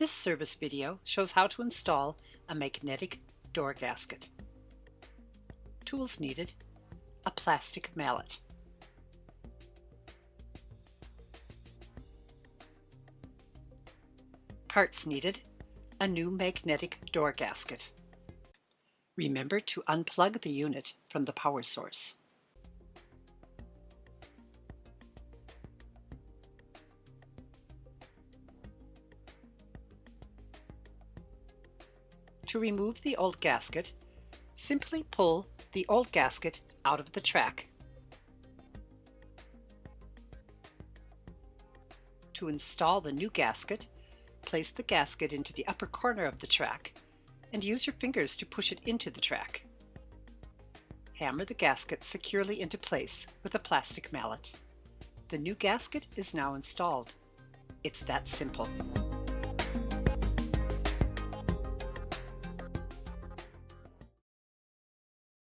This service video shows how to install a magnetic door gasket. Tools needed: a plastic mallet, parts needed: a new magnetic door gasket. Remember to unplug the unit from the power source. To remove the old gasket, simply pull the old gasket out of the track. To install the new gasket, place the gasket into the upper corner of the track and use your fingers to push it into the track. Hammer the gasket securely into place with a plastic mallet. The new gasket is now installed. It's that simple.